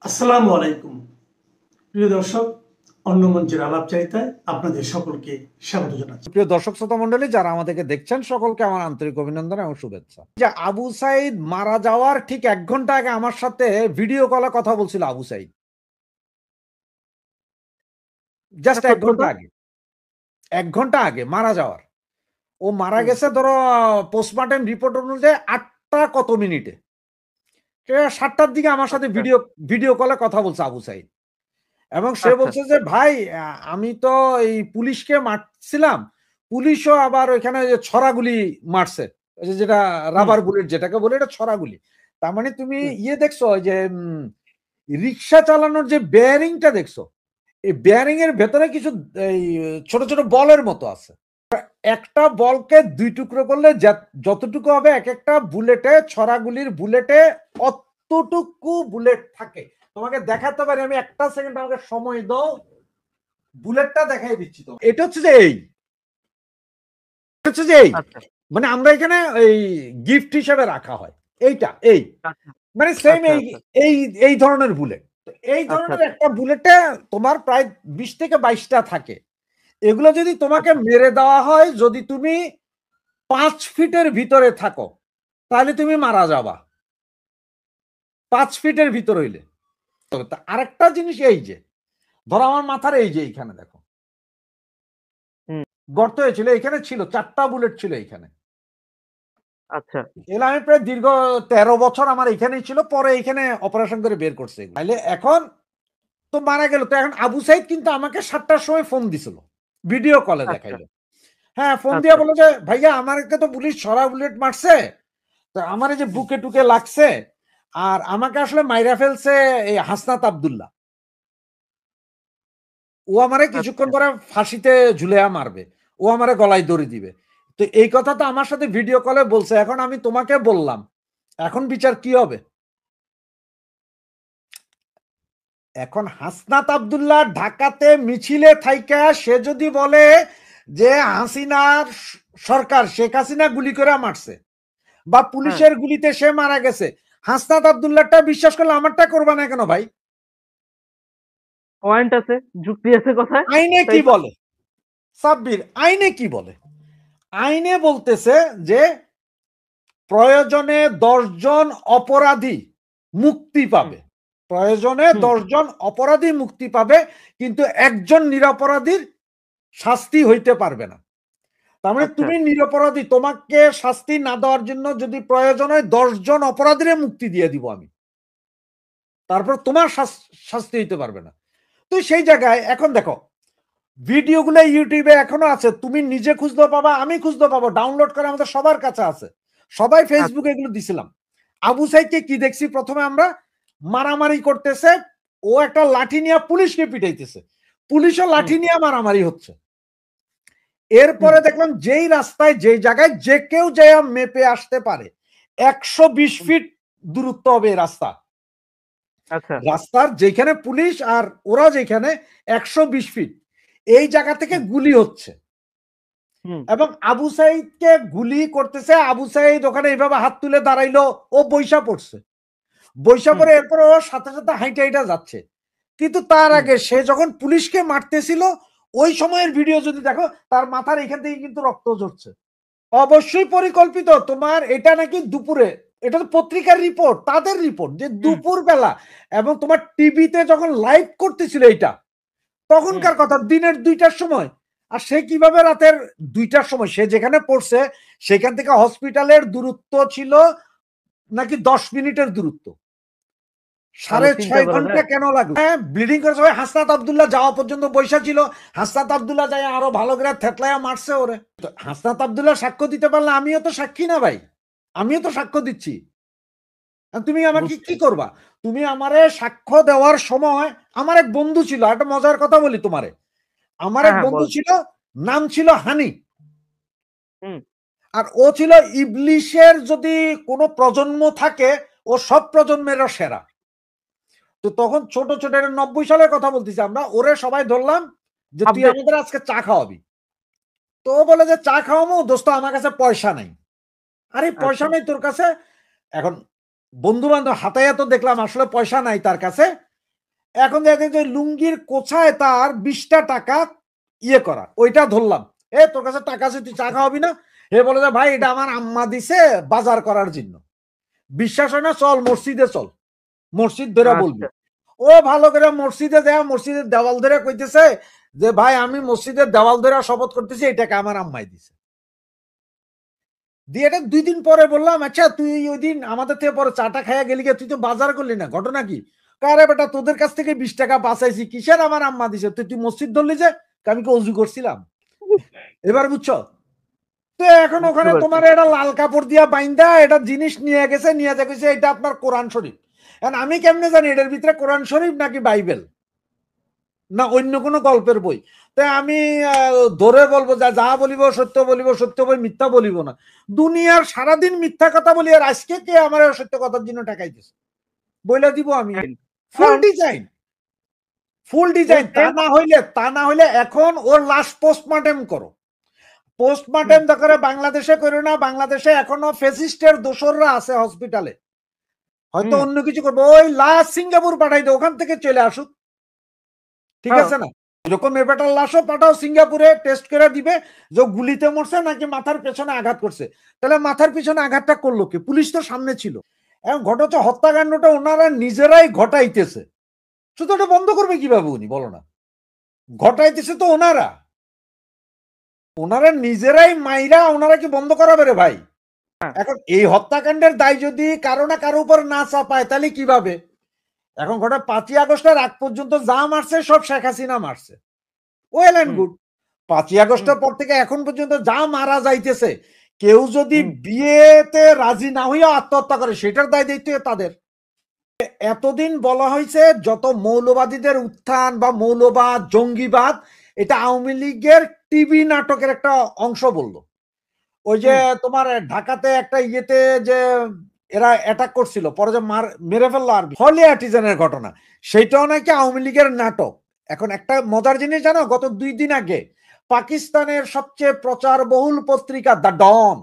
আসসালামু আলাইকুম প্রিয় দর্শক, অন্য মঞ্চের আলাপচারিতায় আপনাদের সকলকে স্বাগত জানাচ্ছি। প্রিয় দর্শক শ্রোতা মন্ডলী যারা আমাদেরকে দেখছেন সকলকে আমার আন্তরিক অভিনন্দন এবং শুভেচ্ছা। যে আবু সাইদ মারা যাওয়ার ঠিক 1 ঘন্টা আগে আমার সাথে ভিডিও কলে কথা বলছিল আবু সাইদ, জাস্ট 1 ঘন্টা আগে, 1 ঘন্টা আগে মারা যাওয়ার। ও মারা গেছে ধরো পোস্টমর্টেম রিপোর্ট অনুযায়ী 8টা কত মিনিটে, 7টার দিকে আমার সাথে ভিডিও কলে কথা বলছে আবু সাইদ এবং সে বলছে যে ভাই আমি তো এই পুলিশকে মারছিলাম, পুলিশও আবার ওইখানে যে ছড়াগুলি মারছে, যেটা রাবার বুলেট যেটাকে বলে, এটা ছড়াগুলি। তার মানে তুমি দেখছো যে রিক্সা চালানোর যে বেয়ারিংটা দেখছো, এই বেয়ারিং এর ভেতরে কিছু এই ছোট ছোট বলের মতো আছে। একটা বলকে 2 টুকরো করলে যতটুকু হবে, এক একটা বুলেটে, ছড়াগুলির বুলেটে অতটুকু বুলেট থাকে। তোমাকে দেখাতে পারি আমি, 1টা সেকেন্ড আমাকে সময় দাও, বুলেটটা দেখাই দিচ্ছি। তো এটা হচ্ছে যে মানে আমরা এখানে এই গিফট হিসেবে রাখা হয় এইটা, মানে সেম এই ধরনের বুলেট। এই ধরনের একটা বুলেটে তোমার প্রায় 20 থেকে 22টা থাকে। এগুলো যদি তোমাকে মেরে দেওয়া হয়, যদি তুমি 5 ফিটের ভিতরে থাকো তাহলে তুমি মারা যাবা, 5 ফিটের ভিতর হইলে। আরেকটা জিনিস, এই যে ধরো আমার মাথার এই যে এইখানে দেখো গর্ত হয়েছিল, এখানে ছিল 4টা বুলেট ছিল এইখানে। আচ্ছা, এলা আমি প্রায় দীর্ঘ 13 বছর আমার এখানেই ছিল, পরে এখানে অপারেশন করে বের করছে। তাহলে এখন তো মারা গেল। তো এখন আবু সাইদ কিন্তু আমাকে 7টার সময় ফোন দিছিল, ভিডিও কলে দেখাইলো। হ্যাঁ, ফোন দিয়ে বললো যে ভাইয়া আমাকে তো পুলিশ ছড়া বুলেট মারছে, তো আমার এই যে বুকে টুকে লাগছে, আর আমাকে আসলে মাইরা ফেলছে এই হাসনাত আব্দুল্লাহ, ও আমারে কিছুক্ষণ পরে ফাঁসিতে ঝুলিয়া মারবে, ও আমারে গলায় দড়ি দিবে। তো এই কথা তো আমার সাথে ভিডিও কলে বলছে। এখন আমি তোমাকে বললাম, এখন বিচার কি হবে? এখন হাসনাত আব্দুল্লাহ ঢাকাতে মিছিলে থাইকা সে যদি বলে যে হাসিনার সরকার, শেখ হাসিনা গুলি করে মারছে বা পুলিশের গুলিতে সে মারা গেছে, হাসনাত আব্দুল্লাহটা বিশ্বাস করলে আমারটা করবা না কেন ভাই? পয়েন্ট আছে, যুক্তি আছে কথায়। আইনে কি বলে সাব্বির? আইনে কি বলে? আইনে বলতেছে যে প্রয়োজনে 10 জন অপরাধী মুক্তি পাবে, প্রয়োজনে 10 জন অপরাধী মুক্তি পাবে, কিন্তু একজন নিরপরাধীর শাস্তি হইতে পারবে না। তার মানে তুমি নিরপরাধী, তোমাকে শাস্তি না দেওয়ার জন্য যদি প্রয়োজন হয় 10 জন অপরাধীরে মুক্তি দিয়ে দিব আমি, তারপর তোমার শাস্তি হইতে পারবে না। তো সেই জায়গায় এখন দেখো ভিডিওগুলো ইউটিউবে এখনো আছে, তুমি নিজে খুঁজলেও পাবা, আমি খুঁজলেও পাবো, ডাউনলোড করে আমাদের সবার কাছে আছে, সবাই ফেসবুকে এগুলো দিছিলাম। আবু সাইদকে কি দেখছি, প্রথমে আমরা মারামারি করতেছে, ও একটা লাঠি নিয়ে পুলিশকে পিটাইতেছে, পুলিশও লাঠি নিয়ে মারামারি হচ্ছে। এরপরে দেখলাম যেই রাস্তায় যেই জায়গায় যে কেউ যে মেপে আসতে পারে, 120 ফিট দূরত্ব হবে রাস্তা, রাস্তার যেখানে পুলিশ আর ওরা যেখানে 120 ফিট, এই জায়গা থেকে গুলি হচ্ছে এবং আবু সাইদকে গুলি করতেছে। আবু সাইদ ওখানে এইভাবে হাত তুলে দাঁড়াইলো, ও বৈশা পড়ছে, বৈশা পড়ে এরপর ও সাথে সাথে হাইটা হাইটা যাচ্ছে। কিন্তু তার আগে সে যখন পুলিশকে মারতেছিল, ওই সময়ের ভিডিও যদি দেখো, তার মাথার এখান থেকে কিন্তু রক্ত ঝরছে। অবশ্যই পরিকল্পিত। তোমার এটা নাকি দুপুরে, এটা তো পত্রিকার রিপোর্ট, তাদের রিপোর্ট যে দুপুর বেলা, এবং তোমার টিভিতে যখন লাইভ করতেছিল এইটা, তখনকার কথা দিনের 2টার সময়। আর সে কিভাবে রাতের 2টার সময়, সে যেখানে পড়ছে সেখান থেকে হসপিটালের দূরত্ব ছিল নাকি 10 মিনিটের দূরত্ব, 6.5 ঘন্টা কেন লাগলো? হ্যাঁ, ব্লিডিং করে সবাই। হাসনাত আব্দুল্লাহ যাওয়া পর্যন্ত বৈশা ছিল, হাসনাত আব্দুল্লাহ যায় আরো ভালো করে থেতলায়া মারছে ওরে। হাসনাত আব্দুল্লাহ সাক্ষ্য দিতে পারলে, আমিও তো সাক্ষী না ভাই, আমিও তো সাক্ষ্য দিচ্ছি। তুমি আমাকে কি করবা? তুমি আমারে সাক্ষ্য দেওয়ার সময়, আমার এক বন্ধু ছিল, একটা মজার কথা বলি তোমারে, আমার এক বন্ধু ছিল, নাম ছিল হানি, আর ও ছিল ইবলিশের যদি কোনো প্রজন্ম থাকে, ও সব প্রজন্মের সেরা। তো তখন ছোট ছোট 90 সালের কথা বলতেছি আমরা, ওরে সবাই ধরলাম যে তুই আমাদের আজকে চা খাওয়াবি। তো ও বলে যে চা খাওয়াবো দোস্ত, আমার কাছে পয়সা নাই। আরে পয়সা নাই তোর কাছে? এখন বন্ধু বান্ধব হাতাইয়া তো দেখলাম আসলে পয়সা নাই তার কাছে। এখন দেখেন যে লুঙ্গির কোছায় তার 20টা টাকা ইয়ে করা, ওইটা ধরলাম। তোর কাছে টাকা আছে, তুই চা খাওয়াবি না? বলে যে ভাই এটা আমার আম্মা দিছে বাজার করার জন্য। বিশ্বাস হয় না? চল মসজিদে চল, মসজিদ ধরে বলবি। ও ভালো করে মসজিদে দেয়া, মসজিদের দেওয়াল ধরে কইতেছে যে ভাই আমি মসজিদের দেওয়াল ধরে শপথ করতেছি এই টাকা আমার আম্মাই দিছে। দিয়ে এটা 2 দিন পরে বললাম, আচ্ছা তুই ওই দিন আমাদের থেকে পরে চাটা খাইয়া গেলি, তুই তো বাজার করলি না, ঘটনা কি? কারে বেটা তোদের কাছ থেকে 20 টাকা বাঁচাইছি, কিসের আমার আম্মা দিছে? তুই মসজিদ ধরলি যে? আমি কি অজু করছিলাম? এবার বুঝছো তো? এখন ওখানে তোমার এটা লাল কাপড় দিয়া বাইন্দা এটা জিনিস নিয়ে গেছে, নিয়ে দেখেছে এটা আপনার কোরআন শরীফ। এখন আমি কেমনে জানি এটার ভিতরে কোরআন শরীফ নাকি বাইবেল না অন্য কোনো গল্পের বই? তাই আমি ধরে বলবো যা বলিব সত্য বলিব, সত্য বই মিথ্যা বলিব না। দুনিয়ার সারাদিন মিথ্যা কথা বলি, আর আজকে কে আমার সত্য কথার জন্য টাকাইতেছে বইলা দিব আমি। ফুল ডিজাইন, ফুল ডিজাইন। তা না হইলে এখন ওর লাশ পোস্টমর্টেম করো। পোস্টমর্টেম করে বাংলাদেশে করো না, বাংলাদেশে এখনো ফেসিস্টের দোসররা আছে হসপিটালে, হয়তো অন্য কিছু করবো। ওই লাশ সিঙ্গাপুর পাঠাই দে, ওখান থেকে চলে আসুক, ঠিক আছে না? এরকম এবারটার লাশও পাঠাও সিঙ্গাপুরে, টেস্ট করে দিবে যে গুলিতে মরছে নাকি মাথার পেছনে আঘাত করছে। তাহলে মাথার পিছনে আঘাতটা করলো কি? পুলিশ তো সামনে ছিল। এখন ঘটছে হত্যাকাণ্ডটা ওনারা নিজেরাই ঘটাইতেছে, শুধু ওটা বন্ধ করবে কিভাবে উনি বলো না? ঘটাইতেছে তো ওনারা, ওনারা নিজেরাই মাইরা, ওনারা কি বন্ধ করাবে রে ভাই? এখন এই হত্যাকাণ্ডের দায় যদি কারো না কারো উপর না চাপায় তাহলে কিভাবে? এখন ঘটা 5ই আগস্টের আগ পর্যন্ত যা মারছে সব শেখ হাসিনা মারছে, ওয়েল এন্ড গুড। 5ই আগস্টের পর থেকে এখন পর্যন্ত যা মারা যাইতেছে, কেউ যদি বিয়েতে রাজি না হইয়া আত্মহত্যা করে সেটার দায় দিতে তাদের। এতদিন বলা হয়েছে যত মৌলবাদীদের উত্থান বা মৌলবাদ জঙ্গিবাদ, এটা আওয়ামী লীগের টিভি নাটকের একটা অংশ বললো। ওই যে তোমার ঢাকাতে একটা ইয়েতে যে এরা অ্যাটাক করছিল, পরে যে মেরে ফেললো আর্মি, হলি আর্টিজানের ঘটনা, সেটাও নাকি আওয়ামী লীগের নাটক। এখন একটা মজার জিনিস জানো, গত 2 দিন আগে পাকিস্তানের সবচেয়ে প্রচার বহুল পত্রিকা দ্য ডন,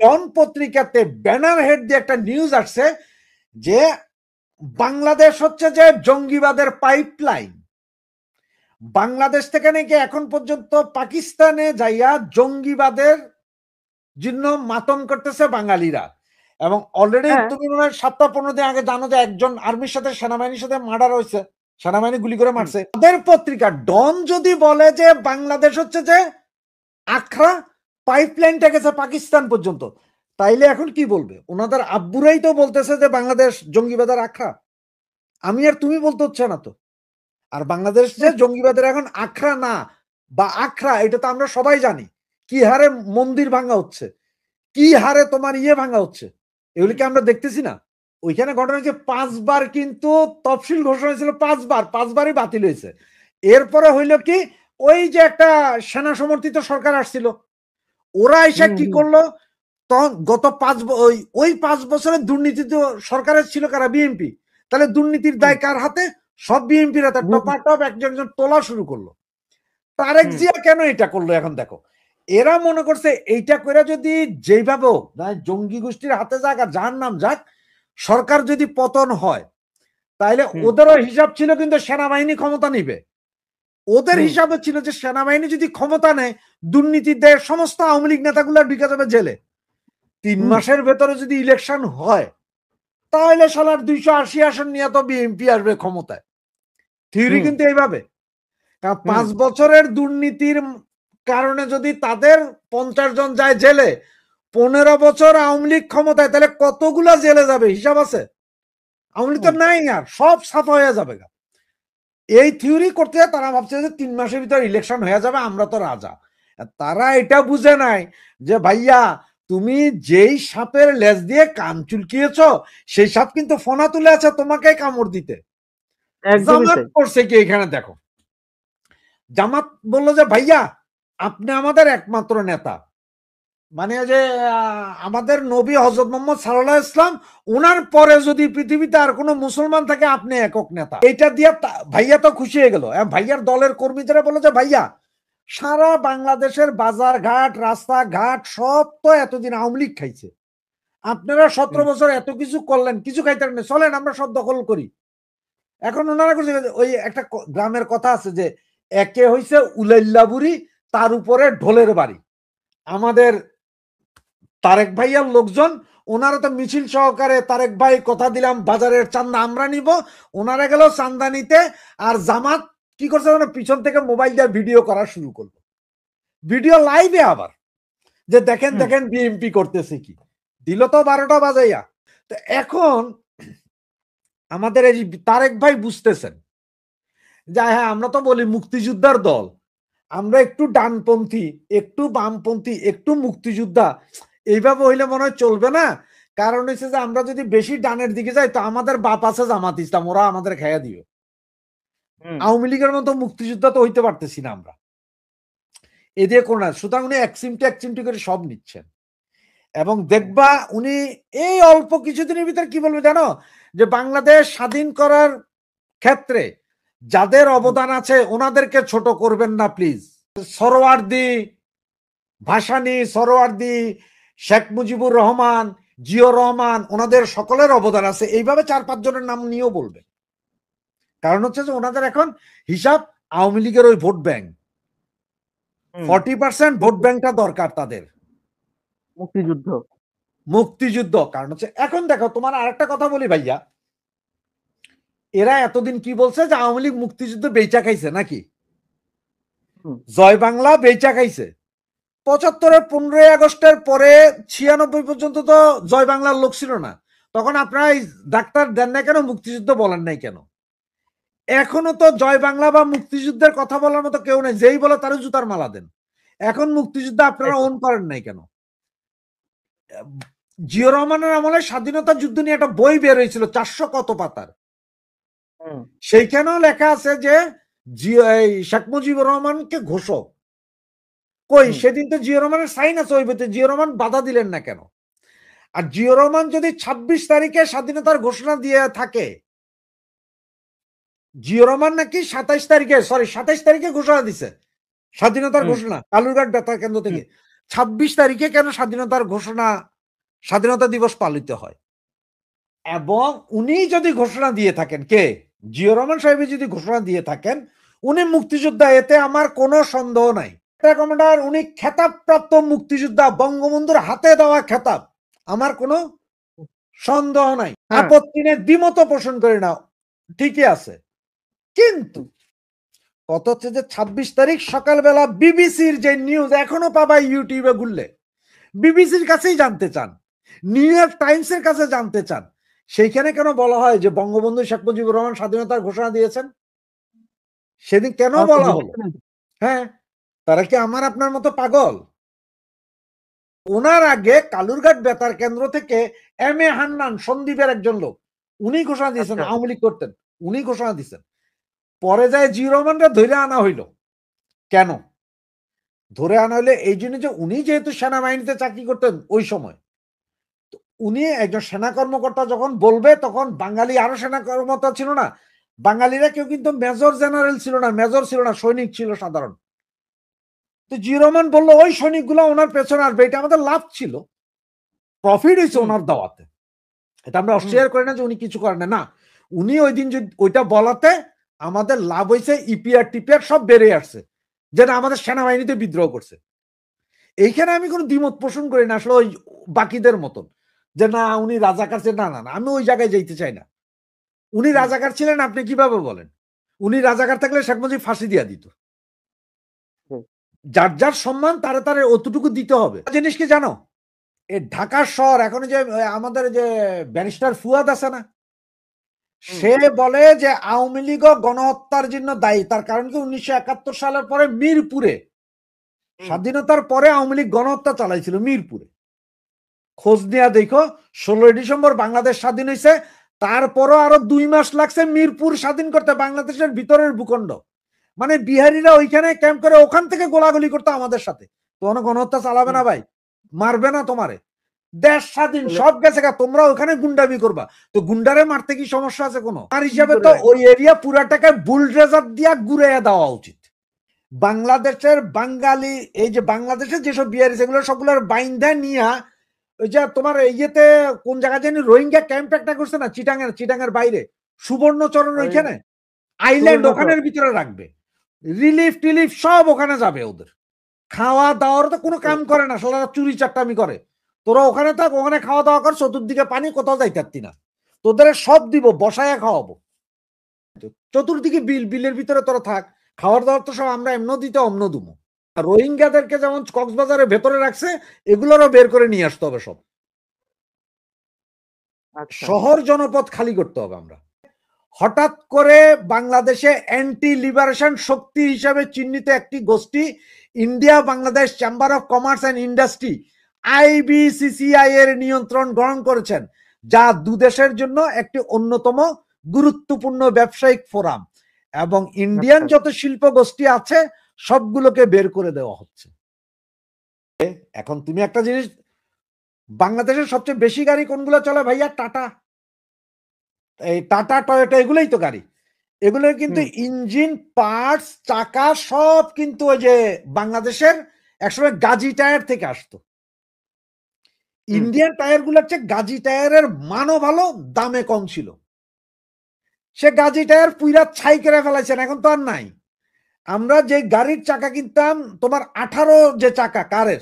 ডন পত্রিকাতে ব্যানার হেড দিয়ে একটা নিউজ আসছে যে বাংলাদেশ হচ্ছে যে জঙ্গিবাদের পাইপলাইন। বাংলাদেশ থেকে নাকি এখন পর্যন্ত পাকিস্তানে যাইয়া জঙ্গিবাদের জন্য মাতম করতেছে বাঙালিরা। এবং অলরেডি তুমি মনে হয় 7-15 দিন আগে জানো যে একজন আর্মির সাথে সেনাবাহিনীর সাথে মার্ডার হয়েছে, সেনাবাহিনী গুলি করে মারছে। তাদের পত্রিকা ডন যদি বলে যে বাংলাদেশ হচ্ছে যে আখড়া, পাইপলাইনটা গেছে পাকিস্তান পর্যন্ত, তাইলে এখন কি বলবে? ওনাদের আব্বুরাই তো বলতেছে যে বাংলাদেশ জঙ্গিবাদের আখড়া, আমি আর তুমি বলতে হচ্ছে না তো। আর বাংলাদেশ যে জঙ্গিবাদের এখন আখড়া না বা আখড়া, এটা তো আমরা সবাই জানি। কি হারে মন্দির ভাঙা হচ্ছে, কি হারে তোমার ইয়ে ভাঙা হচ্ছে, এগুলি কি আমরা দেখতেছি না? ওইখানে ঘটনা হচ্ছে 5 বার কিন্তু তফসিল ঘোষণা হয়েছিল, 5বারই বাতিল হয়েছে। এরপরে হইল কি, ওই যে একটা সেনা সমর্থিত সরকার আসছিল, ওরা এসে কি করলো, তখন গত 5 বছরের দুর্নীতি তো সরকারের ছিল কারা? বিএনপি। তাহলে দুর্নীতির দায় কার হাতে? সব বিএনপির হাতে। টপাটপ একজন তোলা শুরু করলো। তারেক জিয়া কেন এটা করলো? এখন দেখো, এরা মনে করছে এইটা করে যদি যেভাবে হোক জঙ্গি গোষ্ঠীর হাতে যাক আর যার নাম যাক, সরকার যদি পতন হয়, তাইলে ওদেরও হিসাব ছিল কিন্তু সেনাবাহিনী ক্ষমতা নিবে। ওদের হিসাবে ছিল যে সেনাবাহিনী যদি ক্ষমতা নেয়, দুর্নীতির দায়ে সমস্ত আওয়ামী লীগ নেতাগুলো ঢুকে যাবে জেলে। 3 মাসের ভেতরে যদি ইলেকশন হয়, তাহলে সালার 280 আসন নিয়ে তো বিএনপি আসবে ক্ষমতায়। থিওরি কিন্তু এইভাবে। 5 বছরের দুর্নীতির কারণে যদি তাদের 50 জন যায় জেলে, 15 বছর আওয়ামী লীগ ক্ষমতায়, তাহলে কতগুলা জেলে যাবে হিসাব আছে? আওয়ামী লীগ তো নাই, আর সব সাফা হয়ে যাবে। এই থিওরি করতে তারা ভাবছে যে 3 মাসের ভিতরে ইলেকশন হয়ে যাবে, আমরা তো রাজা। তারা এটা বুঝে নাই যে ভাইয়া তুমি যেই সাপের লেজ দিয়ে কান চুলকিয়েছ, সেই সাপ কিন্তু ফোনা তুলে আছে তোমাকে কামড় দিতে। জামাত করছে কি এখানে দেখো, জামাত বললো যে ভাইয়া আপনি আমাদের একমাত্র নেতা, মানে যে আমাদের নবী হযরত মুহাম্মদ সাল্লাল্লাহু আলাইহি ওয়াসাল্লাম, ওনার পরে যদি পৃথিবীতে আর কোনো মুসলমান থাকে আপনি একক নেতা। এটা দিয়ে ভাইয়া তো খুশি হয়ে গেল। ভাইয়ার দলের কর্মীরা বলে যে ভাইয়া সারা বাংলাদেশের বাজার ঘাট রাস্তাঘাট সব তো এতদিন আওয়ামী লীগ খাইছে, আপনারা 17 বছর এত কিছু করলেন, কিছু খাইতে না, চলেন আমরা সব দখল করি। এখন ওনারা করছে ওই একটা গ্রামের কথা আছে যে একে হইছে উলাইল্লা বুড়ি, তার উপরে ঢোলের বাড়ি। আমাদের তারেক ভাইয়ার লোকজন ওনারা তো মিছিল সহকারে তারেক ভাই কথা দিলাম বাজারের চান্দা আমরা নিব, ওনারা গেল চান্দা নিতে, আর জামাত কি করছে পিছন থেকে মোবাইল দিয়ে ভিডিও করা শুরু করলো, ভিডিও লাইভে আবার, যে দেখেন দেখেন বিএমপি করতেছে কি, দিল তো 12টা বাজাইয়া। তো এখন আমাদের এই তারেক ভাই বুঝতেছেন যে হ্যাঁ আমরা তো বলি মুক্তিযোদ্ধার দল, আমরা একটু ডানপন্থী একটু বামপন্থী একটু মুক্তিযোদ্ধা, এইভাবে হইলে মনে হয় চলবে না। কারণ হচ্ছে যে আমরা যদি বেশি ডানের দিকে যাই তো আমাদের বাপ আছে জামাত ইসলাম, ওরা আমাদের খেয়া দিও। আওয়ামী লীগের মতো মুক্তিযোদ্ধা তো হইতে পারতেছি না আমরা, এদিকে কোন না। সুতরাং উনি এক চিমটি করে সব নিচ্ছেন, এবং দেখবা উনি এই অল্প কিছুদিনের ভিতরে কি বলবে জানো, যে বাংলাদেশ স্বাধীন করার ক্ষেত্রে যাদের অবদান আছে ওনাদেরকে ছোট করবেন না প্লিজ। সরোয়ার্দী, ভাসানী, সরোয়ার্দী, শেখ মুজিবুর রহমান, জিয়র রহমান, ওনাদের সকলের অবদান আছে, এইভাবে 4-5 জনের নাম নিয়েও বলবে। কারণ হচ্ছে যে ওনাদের এখন হিসাব আওয়ামী লীগের ওই ভোট ব্যাংক, 40% ভোট ব্যাংকটা দরকার তাদের, মুক্তিযুদ্ধ। কারণ হচ্ছে এখন দেখো তোমার আরেকটা কথা বলি ভাইয়া, এরা এতদিন কি বলছে যে আওয়ামী লীগ মুক্তিযুদ্ধ বেচা খাইছে নাকি, জয় বাংলা বেচা খাইছে। 75-এর 15ই আগস্টের পরে 96 পর্যন্ত তো জয় বাংলার লোক ছিল না, তখন আপনারা ডাক্তার দেন না কেন, মুক্তিযুদ্ধ বলেন নাই কেন? এখনো তো জয় বাংলা বা মুক্তিযুদ্ধের কথা বলার মতো কেউ নেই, যেই বলে তারও জুতার মালা দেন। এখন মুক্তিযুদ্ধ আপনারা অন করেন নাই কেন? জিয়র রহমানের আমলে স্বাধীনতা যুদ্ধ নিয়ে একটা বই বের হয়েছিল 400 কত পাতার, সেইখানেও লেখা আছে যে শেখ মুজিবুর রহমানকে ঘোষক। কই সেদিন তো জিয়র রহমানের সাইন আছে ওই বইতে, জিয়র রহমান বাধা দিলেন না কেন? আর জিয়র রহমান যদি 26 তারিখে স্বাধীনতার ঘোষণা দিয়ে থাকে, জিয়র রহমান নাকি 27 তারিখে ঘোষণা দিছে স্বাধীনতার ঘোষণা, কালুরঘাট বেতার কেন্দ্র থেকে। 26 তারিখে কেন স্বাধীনতার ঘোষণা, স্বাধীনতা দিবস পালিত হয়? এবং উনি যদি ঘোষণা দিয়ে থাকেন, কে জিয়র রহমান সাহেব যদি ঘোষণা দিয়ে থাকেন উনি মুক্তিযোদ্ধা, এতে আমার কোনো সন্দেহ নাই। কমান্ডার উনি খেতাবপ্রাপ্ত মুক্তিযোদ্ধা, বঙ্গবন্ধুর হাতে দেওয়া খেতাব, আমার কোনো সন্দেহ নাই, আপত্তি নেই, দ্বিমত পোষণ করি না, ঠিকই আছে। কিন্তু কত হচ্ছে যে 26 তারিখ সকালবেলা বিবিসির যে নিউজ এখনো পাবা ইউটিউবে ঘুরলে, বিবিসির কাছেই জানতে চান, নিউ ইয়র্ক টাইমসের কাছে জানতে চান, সেইখানে কেন বলা হয় যে বঙ্গবন্ধু শেখ মুজিবুর রহমান স্বাধীনতার ঘোষণা দিয়েছেন? সেদিন কেন বলা হলো? হ্যাঁ, তারা কি আমার আপনার মতো পাগল? ওনার আগে কালুরঘাট বেতার কেন্দ্র থেকে এম এ হান্নান, সন্দীপের একজন লোক, উনি ঘোষণা দিয়েছেন, আওয়ামী লীগ করতেন, উনি ঘোষণা দিয়েছেন। পরে যায় জিয়র রহমানরা ধরে আনা হইল। কেন ধরে আনা হইলে? এই জন্য যে উনি যেহেতু সেনাবাহিনীতে চাকরি করতেন ওই সময়, উনি একজন সেনা কর্মকর্তা যখন বলবে, তখন বাঙালি আরো সেনা কর্মকর্তা ছিল না, বাঙালিরা কেউ কিন্তু মেজর জেনারেল ছিল না, মেজর ছিল না, সৈনিক ছিল সাধারণ। তো জিয়র রহমান বললো ওই সৈনিকগুলো ওনার পেছনে আসবে, এটা আমাদের লাভ ছিল, প্রফিট হয়েছে ওনার দাওয়াতে, এটা আমরা অস্বীকার করি না যে উনি কিছু করেন না, উনি ওই দিন ওইটা বলাতে আমাদের লাভ হয়েছে, ইপিআর টিপিআর সব বেড়ে আসছে, যেটা আমাদের সেনাবাহিনীতে বিদ্রোহ করছে। এইখানে আমি কোনো দ্বিমত পোষণ করি না আসলে ওই বাকিদের মতন, যে না উনি রাজাকার ছিলেন, না না না, আমি ওই জায়গায় যাইতে চাই না। উনি রাজাকার ছিলেন আপনি কিভাবে বলেন? উনি রাজাকার থাকলে শেখ মুজিব ফাঁসি দিয়া দিত। যার যার সম্মান তারে তারে অতটুকু দিতে হবে। জিনিস কি জানো, এই ঢাকার শহর এখন যে আমাদের যে ব্যারিস্টার ফুয়াদ আছে না, সে বলে যে আওয়ামী লীগ গণহত্যার জন্য দায়ী। তার কারণ কি 1971 সালের পরে মিরপুরে, স্বাধীনতার পরে আওয়ামী লীগ গণহত্যা চালাইছিল মিরপুরে। খোঁজ নিয়ে দেখো 16 ডিসেম্বর বাংলাদেশ স্বাধীন হয়েছে, তারপরও আরো 2 মাস লাগছে মিরপুর স্বাধীন করতে, বাংলাদেশের ভিতরের ভূখণ্ড। মানে বিহারিরা ওইখানে ক্যাম্প করে ওখান থেকে গোলাগুলি করতো আমাদের সাথে। তোমার গণহত্যা চালাবে না ভাই, মারবে না তোমারে, দেশ স্বাধীন সব গেছে, তোমরা ওখানে গুন্ডামি করবা, তো গুন্ডারে মারতে কি সমস্যা আছে কোনো? আর হিসাবে তো ওই এরিয়া পুরাটাকে বুলডোজার দিয়া ঘুরাইয়া দেওয়া উচিত। বাংলাদেশের বাঙালি, এই যে বাংলাদেশের যেসব বিহারি সেগুলো সবগুলোর বাইন্ধা নিয়া, ওই যে তোমার ইয়েতে কোন জায়গায় জানি রোহিঙ্গা ক্যাম্প একটা করছে না চিটাঙের বাইরে, সুবর্ণচরণ ওই ওইখানে, আইল্যান্ড সুবর্ণচর। ওখানের ভিতরে রাখবে, রিলিফ টিলিফ সব ওখানে যাবে। ওদের খাওয়া দাওয়ার তো কোনো কাম করে না, সারা চুরি চাট্টামি করে। তোরা ওখানে থাক, ওখানে খাওয়া দাওয়া কর, চতুর্দিকে পানি, কোথাও যাইতে পারতি না। তোদের সব দিব, বসায় খাওয়াবো। চতুর্দিকে বিল, বিলের ভিতরে তোরা থাক, খাওয়ার দাওয়ার তো সব আমরা এমন দিতে অমন দুমো। আর রোহিঙ্গাদেরকে যেমন কক্সবাজারের ভেতরে রাখছে, এগুলোরও বের করে নিয়ে আসতে হবে সব। আচ্ছা শহর জনপদ খালি করতে হবে। আমরা হঠাৎ করে বাংলাদেশে অ্যান্টি লিবারেশন শক্তি হিসাবে চিহ্নিত একটি গোষ্ঠী India Bangladesh chamber of commerce and industry IBCCI এর নিয়ন্ত্রণ গ্রহণ করেছেন, যা দুদেশের জন্য একটি অন্যতম গুরুত্বপূর্ণ ব্যবসায়িক ফোরাম, এবং ইন্ডিয়ান যত শিল্প গোষ্ঠী আছে সবগুলোকে বের করে দেওয়া হচ্ছে। এখন তুমি একটা জিনিস, বাংলাদেশের সবচেয়ে বেশি গাড়ি কোনগুলো চলে ভাইয়া? টাটা, এই টাটা টয়োটা, এগুলোই তো গাড়ি। এগুলোর কিন্তু ইঞ্জিন পার্টস, চাকা সব কিন্তু ওই যে বাংলাদেশের একসময় গাজী টায়ার থেকে আসতো। ইন্ডিয়ান টায়ার গুলোর চেয়ে গাজী টায়ারের মানও ভালো, দামে কম ছিল। সে গাজী টায়ার পুইরা ছাই করে ফেলাইছেন, এখন তো আর নাই। আমরা যে গাড়ির চাকা কিনতাম, তোমার 18 যে চাকা কারের,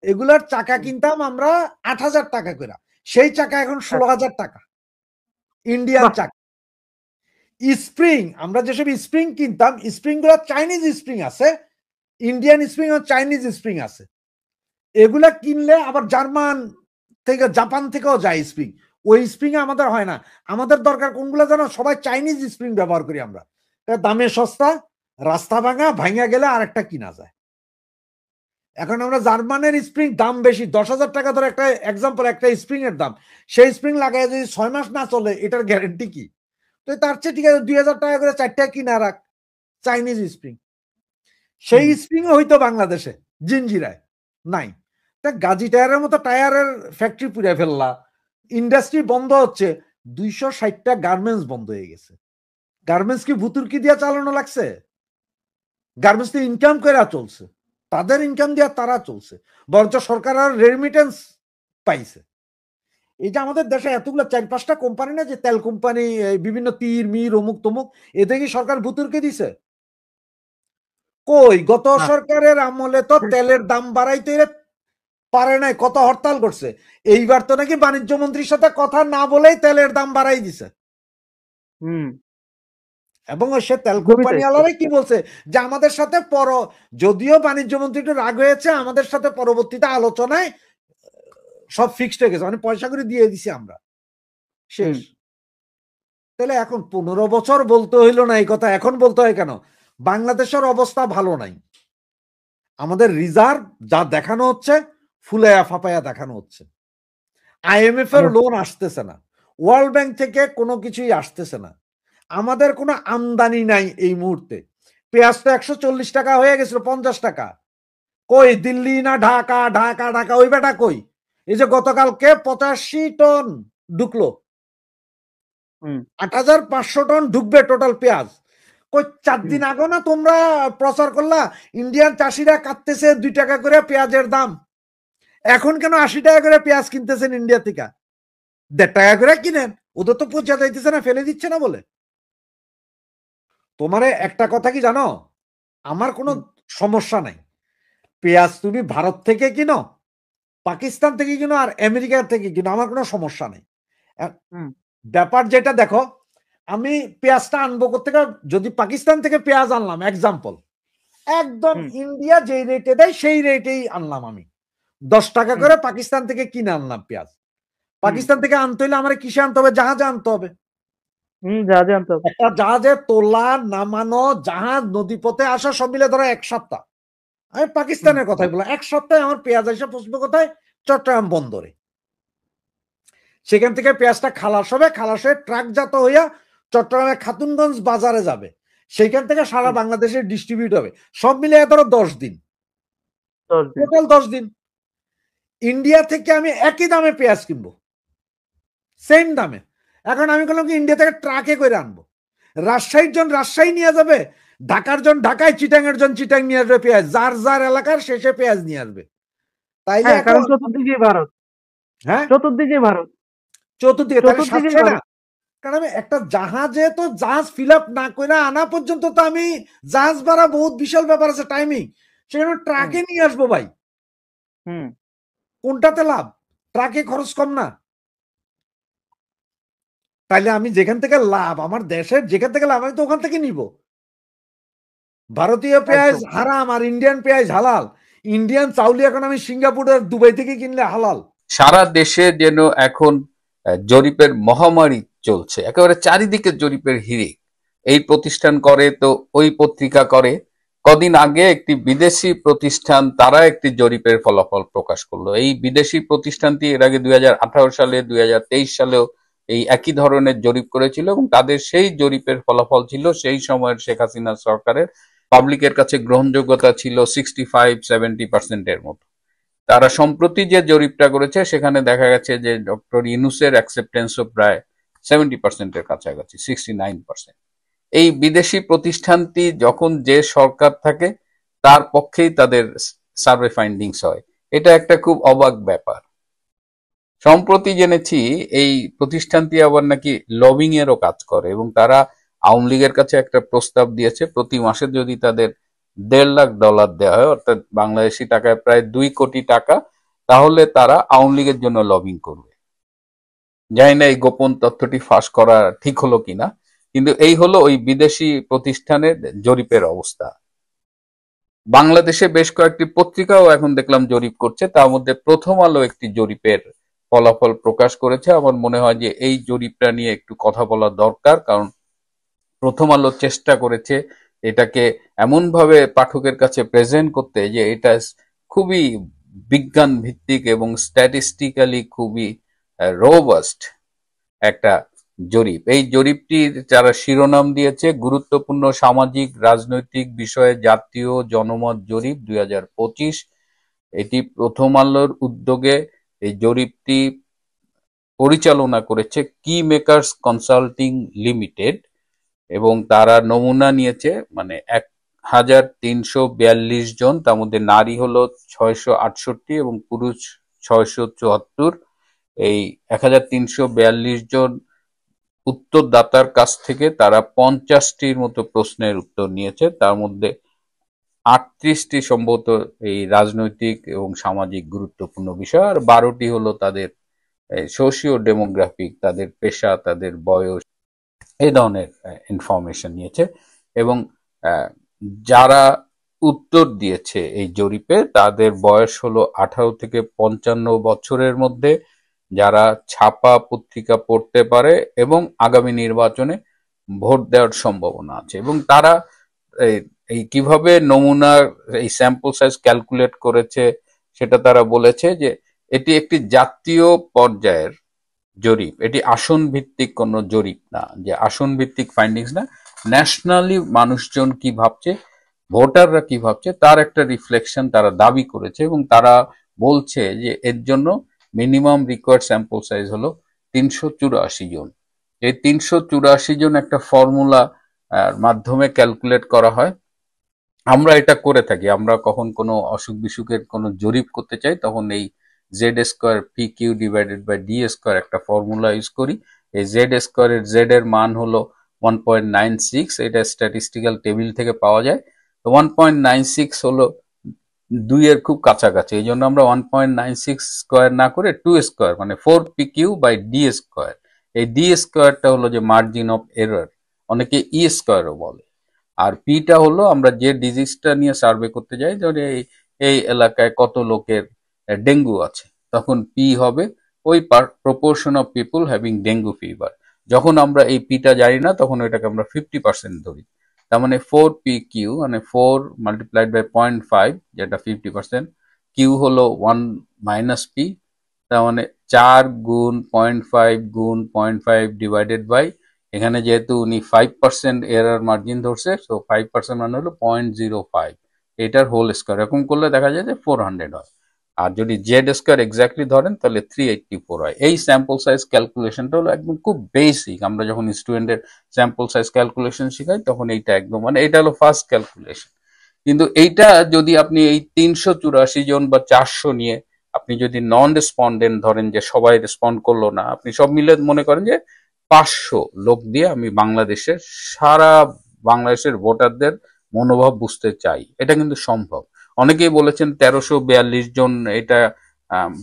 এগুলার চাকা কিনতাম আমরা 8,000 টাকা করে, সেই চাকা এখন 16,000 টাকা ইন্ডিয়ান চাকা। স্প্রিং, আমরা যেসব স্প্রিং কিনতাম, স্প্রিং গুলো চাইনিজ স্প্রিং আছে, ইন্ডিয়ান স্প্রিং আর চাইনিজ স্প্রিং আছে। এগুলা কিনলে আবার জার্মান থেকে, জাপান থেকেও যায় স্প্রিং। ওই স্প্রিং আমাদের হয় না। আমাদের দরকার কোনগুলো জানো? সবাই চাইনিজ স্প্রিং ব্যবহার করি আমরা, দামে সস্তা, রাস্তা ভাঙা, ভাঙা গেলে আরেকটা কিনা যায়। এখন আমরা জার্মানের স্প্রিং দাম বেশি, 10,000 টাকা ধরে একটা এক্সাম্পল, একটা স্প্রিং এর দাম। সেই স্প্রিং লাগায় যদি 6 মাস না চলে, এটার গ্যারেন্টি কি? তো তার চেয়ে ঠিক আছে 2,000 টাকা করে 4টা কিনা রাখ চাইনিজ স্প্রিং। সেই স্প্রিং হইতো বাংলাদেশে জিঞ্জিরায় নাই। তা গাজী টায়ারের মতো টায়ারের ফ্যাক্টরি পুড়ে ফেললা, ইন্ডাস্ট্রি বন্ধ হচ্ছে, 260টা গার্মেন্টস বন্ধ হয়ে গেছে। গার্মেন্টস কি ভুতুরকি দিয়ে চালানো লাগছে? গার্মেন্টস তো ইনকাম করে চলছে, তাদের ইনকাম দিয়ে তারা চলছে, বরঞ্চ সরকার আর রেমিটেন্স পাইছে। এই যে আমাদের দেশে এতগুলো 4-5টা কোম্পানি না, যে তেল কোম্পানি, বিভিন্ন তীর মির অমুক তমুক, এতে কি সরকার ভুতুরকে দিছে? কই, গত সরকারের আমলে তো তেলের দাম বাড়াইতে পারে নাই, কত হরতাল করছে। এইবার তো নাকি বাণিজ্য মন্ত্রীর সাথে কথা না বলেই তেলের দাম বাড়াই দিছে। এবং সে তেল কোম্পানি ওয়ালারাই কি বলছে, যে আমাদের সাথে যদিও বাণিজ্য মন্ত্রী একটু রাগ হয়েছে, আমাদের সাথে পরবর্তীতে আলোচনায় সব ফিক্সড হয়ে গেছে, মানে পয়সা করে দিয়ে দিছি আমরা, শেষ। তাহলে এখন 15 বছর বলতে হইলো না এই কথা, এখন বলতে হয় কেন? বাংলাদেশের অবস্থা ভালো নাই। আমাদের রিজার্ভ যা দেখানো হচ্ছে, ফুলায়া ফাপায়া দেখানো হচ্ছে। IMF এর লোন আসতেছে না, ওয়ার্ল্ড ব্যাংক থেকে কোনো কিছুই আসতেছে না, আমাদের কোনো আমদানি নাই এই মুহূর্তে। পেঁয়াজ তো 140 টাকা হয়ে গেছিল, 50 টাকা। কই দিল্লি না ঢাকা, ঢাকা ঢাকা, ওই বেটা কই? এই যে গতকালকে 85 টন ঢুকলো, 8,500 টন ঢুকবে টোটাল পেঁয়াজ। কই 4 দিন আগে না তোমরা প্রচার করলা ইন্ডিয়ান চাষিরা কাটতেছে 2 টাকা করে পেঁয়াজের দাম, এখন কেন 80 টাকা করে পেঁয়াজ কিনতেছেন ইন্ডিয়া থেকে? 1.5 টাকা করে কিনেন, ওদের তো পচা যাইতেছে না, ফেলে দিচ্ছে না বলে। তোমারে একটা কথা কি জানো, আমার কোনো সমস্যা নাই, পেঁয়াজ তুমি ভারত থেকে কিনো, পাকিস্তান থেকে কিনো, আর আমেরিকা থেকে কিনো, আমার কোনো সমস্যা নেই। ব্যাপার যেটা দেখো, আমি পেঁয়াজটা আনবো কোথেকে? যদি পাকিস্তান থেকে পেঁয়াজ আনলাম, এক্সাম্পল, একদম ইন্ডিয়া যেই রেটে দেয় সেই রেটেই আনলাম, আমি 10 টাকা করে পাকিস্তান থেকে কিনে আনলাম পেঁয়াজ। পাকিস্তান থেকে আনতে হইলে আমার কিসে আনতে হবে? জাহাজে আনতে হবে। একটা জাহাজে তোলা নামানো, জাহাজ নদীপথে আসা, সব মিলে ধরো 1 সপ্তাহ। আমি পাকিস্তানের কথাই বললাম, 1 সপ্তাহে আমার পেঁয়াজ এসে পৌঁছবে কোথায়? চট্টগ্রাম বন্দরে। সেখান থেকে পেঁয়াজটা খালাস হবে, খালাস হয়ে ট্রাকজাত হইয়া চট্টগ্রামের খাতুনগঞ্জ বাজারে যাবে, সেইখান থেকে সারা বাংলাদেশে ডিস্ট্রিবিউট হবে। সব মিলে ধরো 10 দিন, টোটাল 10 দিন। ইন্ডিয়া থেকে আমি একই দামে পেঁয়াজ কিনবো, সেম দামে। এখন আমি বললাম কি, ইন্ডিয়া থেকে ট্রাকে করে আনবো, রাজশাহীর জন রাজশাহী নিয়ে যাবে, ঢাকার জন ঢাকায়, চিটাং এর জন চিটাং নিয়ে আসবে পেঁয়াজ, যার যার এলাকার শেষে পেঁয়াজ নিয়ে আসবে। তাইলে কারণ চতুর্দিকে ভারত, হ্যাঁ চতুর্দিকে ভারত, চতুর্দিকে, তাহলে সাশ্রয় না? কারণ আমি একটা জাহাজে তো জাহাজ ফিল আপ না করে আনা পর্যন্ত তো আমি জাহাজ ভাড়া বহুত বিশাল ব্যাপার আছে, টাইমিং। সেখানে ট্রাকে নিয়ে আসবো ভাই, কোনটাতে লাভ? ট্রাকে খরচ কম না? তাইলে আমি যেখান থেকে লাভ, আমার দেশের যেখান থেকে লাভ, আমি তো ওখান থেকে নিব। ভারতীয় পেঁয়াজ হারাম আর ইন্ডিয়ান পেঁয়াজ হালাল। ইন্ডিয়ান চাউলি এখন আমি সিঙ্গাপুর আর দুবাই থেকে কিনলে হালাল। সারা দেশে যেন এখন জরিপের মহামারী চলছে, একেবারে চারিদিকে জরিপের হিড়িক। এই প্রতিষ্ঠান করে তো ওই পত্রিকা করে। কদিন আগে একটি বিদেশি প্রতিষ্ঠান তারা একটি জরিপের ফলাফল প্রকাশ করলো। এই বিদেশি প্রতিষ্ঠানটি এর আগে 2018 সালে 2023 সালেও এই একই ধরনের জরিপ করেছিল এবং তাদের সেই জরিপের ফলাফল ছিল সেই সময়ের শেখ হাসিনা সরকারের পাবলিকের কাছে গ্রহণযোগ্যতা ছিল 65-70% মতো। তারা সম্প্রতি যে জরিপটা করেছে সেখানে দেখা গেছে যে ডক্টর ইউনূসের অ্যাকসেপ্টেন্সও প্রায় 70%-এর কাছাকাছি, 69%। এই বিদেশি প্রতিষ্ঠানটি যখন যে সরকার থাকে তার পক্ষেই তাদের সার্ভে ফাইন্ডিংস হয়। এটা একটা খুব অবাক ব্যাপার। সম্প্রতি জেনেছি এই প্রতিষ্ঠানটি আবার নাকি লবিং এরও কাজ করে এবং তারা আওয়ামী লীগের কাছে একটা প্রস্তাব দিয়েছে, প্রতি মাসে যদি তাদের $1.5 লাখ দেওয়া হয়, অর্থাৎ বাংলাদেশি টাকায় প্রায় 2 কোটি টাকা, তাহলে তারা আওয়ামী লীগের জন্য লবিং করবে। জানি না এই গোপন তথ্যটি ফাঁস করা ঠিক হলো কিনা, কিন্তু এই হলো ওই বিদেশি প্রতিষ্ঠানের জরিপের অবস্থা। বাংলাদেশে বেশ কয়েকটি পত্রিকাও এখন দেখলাম জরিপ করছে, তার মধ্যে প্রথম আলো একটি জরিপের ফলাফল প্রকাশ করেছে। আমার মনে হয় যে এই জরিপটা নিয়ে একটু কথা বলা দরকার, কারণ প্রথম আলো চেষ্টা করেছে এটাকে এমনভাবে পাঠকের কাছে প্রেজেন্ট করতে যে এটা খুবই বিজ্ঞান ভিত্তিক এবং স্ট্যাটিস্টিক্যালি খুবই রোবাস্ট একটা জরিপ। এই জরিপটির যারা শিরোনাম দিয়েছে গুরুত্বপূর্ণ সামাজিক রাজনৈতিক বিষয়ে জাতীয় জনমত জরিপ 2025। এটি প্রথম আলোর উদ্যোগে এই জরিপটি পরিচালনা করেছে কি মেকার্স কনসাল্টিং লিমিটেড এবং তারা নমুনা নিয়েছে 1342 জন, তার মধ্যে নারী হলো 668 এবং পুরুষ 674। এই 1342 জন উত্তরদাতার কাছ থেকে তারা 50টির মতো প্রশ্নের উত্তর নিয়েছে, তার মধ্যে 38টি সম্ভবত এই রাজনৈতিক এবং সামাজিক গুরুত্বপূর্ণ বিষয়, আর 12টি হলো তাদের সোশিও ডেমোগ্রাফিক, তাদের পেশা, তাদের বয়স, এই ধরনের ইনফরমেশন নিয়েছে। এবং যারা উত্তর দিয়েছে এই জরিপে তাদের বয়স হলো 18 থেকে 55 বছরের মধ্যে, যারা ছাপা পত্রিকা পড়তে পারে এবং আগামী নির্বাচনে ভোট দেওয়ার সম্ভাবনা আছে। এবং তারা এই কিভাবে নমুনার এই স্যাম্পল সাইজ ক্যালকুলেট করেছে সেটা তারা বলেছে যে এটি একটি জাতীয় পর্যায়ের জরিপ, এটি আসন ভিত্তিক কোনো জরিপ না, যে আসন ভিত্তিক ফাইন্ডিংস না, ন্যাশনালি মানুষজন কি ভাবছে, ভোটাররা কি ভাবছে তার একটা রিফ্লেকশন তারা দাবি করেছে। এবং তারা বলছে যে এর জন্য মিনিমাম রিকোয়ার্ড স্যাম্পল সাইজ হলো 384 জন। এই 384 জন একটা ফর্মুলা মাধ্যমে ক্যালকুলেট করা হয়। আমরা এটা করে থাকি, আমরা কখন কোনো অসুখ বিসুখের কোনো জরিপ করতে চাই তখন এই z² PQ divided by d² একটা ফর্মুলা ইউজ করি। এই z² এর z এর মান হলো 1.96, এটা স্ট্যাটিস্টিক্যাল টেবিল থেকে পাওয়া যায়। তো 1.96 হলো 2 এর খুব কাছাকাছি, এই জন্য আমরা 1.96 স্কোয়ার না করে 2² মানে 4PQ বাই d²। এই d²টা হলো যে মার্জিন অফ এরর, অনেকে e² বলে। আর পিটা হলো আমরা যে ডিজিজটা নিয়ে সার্ভে করতে যাই, ধরে এই এলাকায় কত লোকের ডেঙ্গু আছে, তখন পি হবে ওই proportion of people having dengue fever. যখন আমরা এই পিটা জানি না তখন এটাকে আমরা 50% ধরি, তার মানে 4PQ মানে 4 মাল্টিপ্লাইড বাই 0.5 যেটা 50%, কিউ হলো 1 মাইনাস পি, তার মানে 4 গুণ 0.5 গুণ 0.5 ডিভাইডেড বাই, এখানে যেহেতু উনি 5% এরার মার্জিন ধরছে, সো 5% মানে হলো 0.05, এটার হোল স্কোয়ার। এরকম করলে দেখা যায় যে 400 হয়। আর যদি z² এক্স্যাক্টলি ধরেন তাহলে 384 হয়। এই স্যাম্পল সাইজ ক্যালকুলেশনটা হলো একদম খুব বেসিক, আমরা যখন স্টুডেন্টের স্যাম্পল সাইজ ক্যালকুলেশন শেখাই তখন এইটা একদম এটা হলো ফার্স্ট ক্যালকুলেশন। কিন্তু এইটা যদি আপনি এই 384 জন বা 400 নিয়ে আপনি যদি নন রেসপন্ডেন্ট ধরেন যে সবাই রেসপন্ড করলো না, আপনি সব মিলে মনে করেন যে 500 লোক দিয়ে আমি সারা বাংলাদেশের ভোটারদের মনোভাব বুঝতে চাই। এটা কিন্তু সম্ভব। অনেকেই বলেছেন 1342 জন, এটা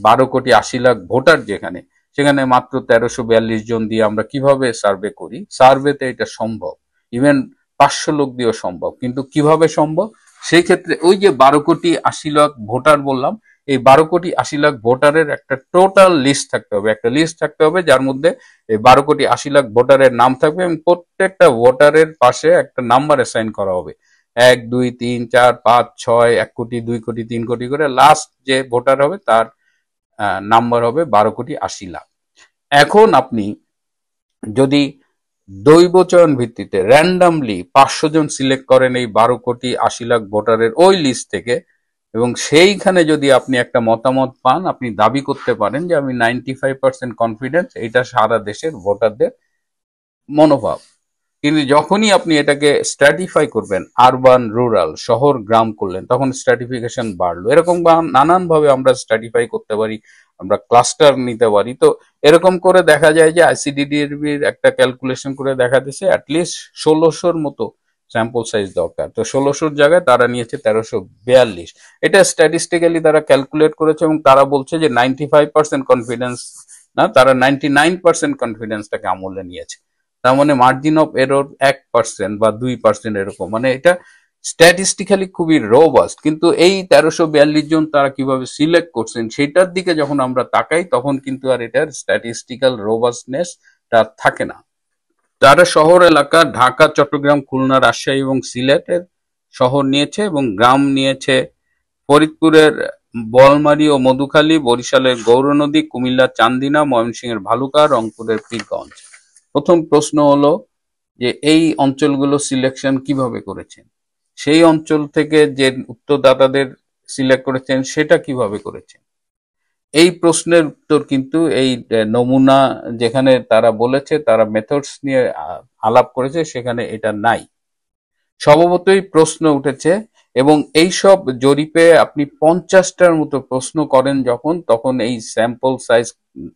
12,80,00,000 ভোটার যেখানে, সেখানে মাত্র 1342 জন দিয়ে আমরা কিভাবে সার্ভে করি? সার্ভেতে এটা সম্ভব, ইভেন 500 লোক দিয়েও সম্ভব। কিন্তু কিভাবে সম্ভব? সেই ক্ষেত্রে ওই যে 12,80,00,000 ভোটার বললাম, এই 12,80,00,000 ভোটারের একটা টোটাল লিস্ট থাকতে হবে, একটা লিস্ট থাকতে হবে যার মধ্যে এই 12,80,00,000 ভোটারের নাম থাকবে এবং প্রত্যেকটা ভোটারের পাশে একটা নাম্বার অ্যাসাইন করা হবে, 1, 2, 3, 4, 5, 6, 1 কোটি, 2 কোটি, 3 কোটি করে লাস্ট যে ভোটার হবে তার নাম্বার হবে 12,80,00,000। এখন আপনি যদি দৈব চয়ন ভিত্তিতে র্যান্ডামলি 500 জন সিলেক্ট করেন এই 12,80,00,000 ভোটারের ওই লিস্ট থেকে, এবং সেইখানে যদি আপনি একটা মতামত পান, আপনি দাবি করতে পারেন যে আমি 95% কনফিডেন্স এটা সারা দেশের ভোটারদের মনোভাব। কিন্তু যখনই আপনি এটাকে স্ট্র্যাটিফাই করবেন, আরবান রুরাল, শহর গ্রাম করলেন, তখন স্ট্র্যাটিফিকেশন বাড়লো। এরকম নানান ভাবে আমরা স্ট্র্যাটিফাই করতে পারি, আমরা ক্লাস্টার নিতে পারি। তো এরকম করে দেখা যায় যে আইসিডিডিআরবির একটা ক্যালকুলেশন করে দেখা দিচ্ছে অ্যাটলিস্ট 1600-র মতো স্যাম্পল সাইজ দরকার। তো 1600-র জায়গায় তারা নিয়েছে 1342। এটা স্ট্যাটিস্টিক্যালি তারা ক্যালকুলেট করেছে এবং তারা বলছে যে 95% কনফিডেন্স না, তারা 99% কনফিডেন্সটাকে আমলে নিয়েছে। তার মানে মার্জিন অফ এরর 1% বা 2% এরকম, মানে এটা স্ট্যাটিস্টিক্যালি খুবই রোবাস্ট। কিন্তু এই 1342 জন তারা কিভাবে সিলেক্ট করছেন সেটার দিকে যখন আমরা তাকাই, তখন কিন্তু আর এটার স্ট্যাটিস্টিক্যাল রোবাস্টনেস থাকে না। তারা শহর এলাকা ঢাকা, চট্টগ্রাম, খুলনা, রাজশাহী এবং সিলেটের শহর নিয়েছে এবং গ্রাম নিয়েছে ফরিদপুরের বলমারী ও মধুখালী, বরিশালের গৌরনদী, কুমিল্লার চান্দিনা, ময়মনসিংহের ভালুকা, রংপুরের পীরগঞ্জ। প্রথম প্রশ্ন হলো যে এই অঞ্চলগুলো সিলেকশন কিভাবে করেছেন? সেই অঞ্চল থেকে যে উত্তরদাতাদের সিলেক্ট করেছেন সেটা কিভাবে করেছেন? এই প্রশ্নের উত্তর কিন্তু এই নমুনা যেখানে তারা বলেছে, তারা মেথডস নিয়ে আলাপ করেছে, সেখানে এটা নাই। স্বভাবতই প্রশ্ন উঠেছে এবং এই সব জরিপে আপনি 50টার মতো প্রশ্ন করেন যখন, তখন এই স্যাম্পল সাইজ,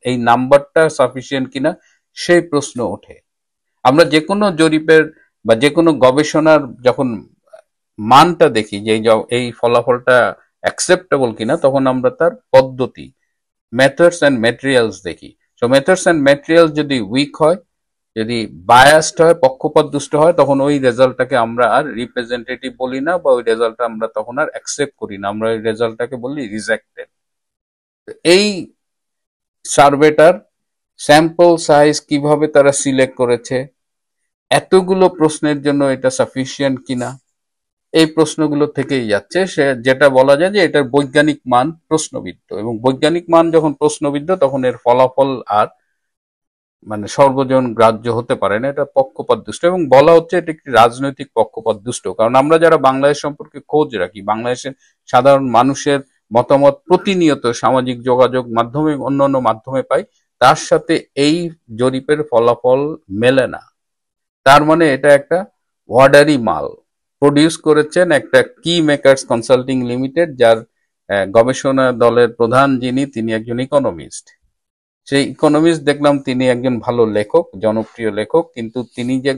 এই নাম্বারটা সাফিসিয়েন্ট কিনা সেই প্রশ্ন ওঠে। আমরা যে কোনো জরিপের বা যে কোনো গবেষণার যখন মানটা দেখি যে এই ফলাফলটা অ্যাকসেপ্টেবল কিনা, তখন আমরা তার পদ্ধতি, মেথডস অ্যান্ড ম্যাটেরিয়ালস দেখি। সো মেথডস অ্যান্ড ম্যাটেরিয়ালস যদি উইক হয়, যদি বায়াসড হয়, পক্ষপাতদুষ্ট হয়, তখন ওই রেজাল্টটাকে আমরা আর রিপ্রেজেন্টেটিভ বলি না, বা ওই রেজাল্টটা আমরা তখন আর অ্যাকসেপ্ট করি না, আমরা ওই রেজাল্টটাকে বলি রিজেক্টেড। এই সার্ভেটার স্যাম্পল সাইজ কিভাবে তারা সিলেক্ট করেছে, এতগুলো প্রশ্নের জন্য এটা সাফিসিয়েন্ট কিনা, এই প্রশ্নগুলো থেকেই যাচ্ছে। সে যেটা বলা যায় যে এটার বৈজ্ঞানিক মান প্রশ্নবিদ্ধ, এবং বৈজ্ঞানিক মান যখন প্রশ্নবিদ্ধ তখন এর ফলাফল আর মানে সর্বজন গ্রাহ্য হতে পারে না, এটা পক্ষপাত দুষ্ট। এবং বলা হচ্ছে এটা একটি রাজনৈতিক পক্ষপাত দুষ্ট, কারণ আমরা যারা বাংলাদেশ সম্পর্কে খোঁজ রাখি, বাংলাদেশের সাধারণ মানুষের মতামত প্রতিনিয়ত সামাজিক যোগাযোগ মাধ্যমে, অন্যান্য মাধ্যমে পাই, তার সাথে এই জরিপের ফলাফল মেলে না। তার মানে এটা একটা ওয়ার্ডারি মাল প্রডিউস করেছেন একটা কি মেকার্স কনসাল্টিং লিমিটেড, যার গবেষণা দলের প্রধান যিনি, তিনি একজন ইকোনমিস্ট। সেই ইকোনমিস্ট দেখলাম তিনি একজন ভালো লেখক, জনপ্রিয় লেখক, কিন্তু তিনি যে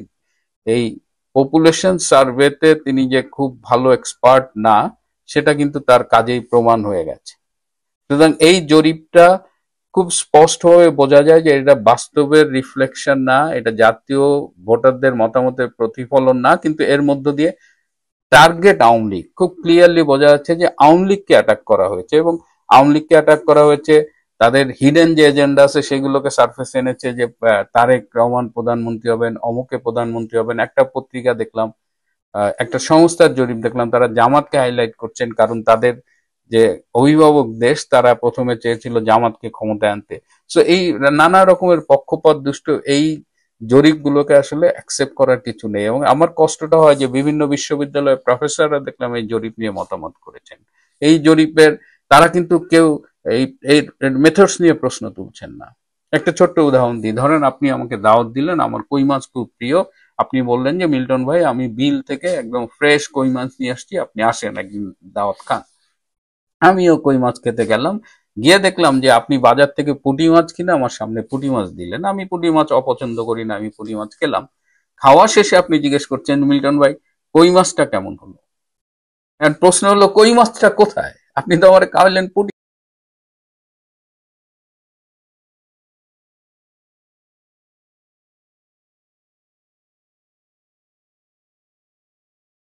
এই পপুলেশন সার্ভেতে তিনি যে খুব ভালো এক্সপার্ট না, সেটা কিন্তু তার কাজেই প্রমাণ হয়ে গেছে। সুতরাং এই জরিপটা খুব স্পষ্টভাবে বোঝা যায় যে এটা বাস্তবের রিফ্লেকশন না, এটা জাতীয় ভোটারদের মতামতের প্রতিফলন না, কিন্তু এর মধ্য দিয়ে টার্গেট আওয়ামী লীগ, খুব ক্লিয়ারলি বোঝা যাচ্ছে যে আওয়ামী লীগকে অ্যাটাক করা হয়েছে। এবং আওয়ামী লীগকে অ্যাটাক করা হয়েছে, তাদের হিডেন যে এজেন্ডা আছে সেগুলোকে সারফেস এনেছে, যে তারেক রহমান প্রধানমন্ত্রী হবেন, অমুকে প্রধানমন্ত্রী হবেন। একটা পত্রিকা দেখলাম, একটা সংস্থার জরিপ দেখলাম, তারা জামাতকে হাইলাইট করছেন, কারণ তাদের যে অভিভাবক দেশ, তারা প্রথমে চেয়েছিল জামাতকে ক্ষমতায় আনতে। সো এই নানা রকমের পক্ষপাত দুষ্ট এই জরিপগুলোকে আসলে অ্যাকসেপ্ট করার কিছু নেই। এবং আমার কষ্টটা হয় যে বিভিন্ন বিশ্ববিদ্যালয়ের প্রফেসররা দেখলাম এই জরিপ নিয়ে মতামত করেছেন। এই জরিপের তারা কিন্তু কেউ এই মেথডস নিয়ে প্রশ্ন তুলছেন না। একটা ছোট্ট উদাহরণ দিই, ধরেন আপনি আমাকে দাওয়াত দিলেন, আমার কই মাছ খুব প্রিয়, আপনি বললেন যে মিল্টন ভাই আমি বিল থেকে একদম ফ্রেশ কই মাছ নিয়ে আসছি, আপনি আসেন একদিন দাওয়াত খান। আমিও কই মাছ খেতে গেলাম, গিয়ে দেখলাম যে আপনি বাজার থেকে পুঁটি মাছ কিনে আমার সামনে পুঁটি মাছ দিলেন। আমি পুঁটি মাছ অপছন্দ করি না, আমি পুঁটি মাছ খেলাম। খাওয়া শেষে আপনি জিজ্ঞেস করছেন, মিল্টন ভাই কই মাছটা কেমন হলো? প্রশ্ন হলো কই মাছটা কোথায়? আপনি তো আমার খাওয়ালেন পুঁটি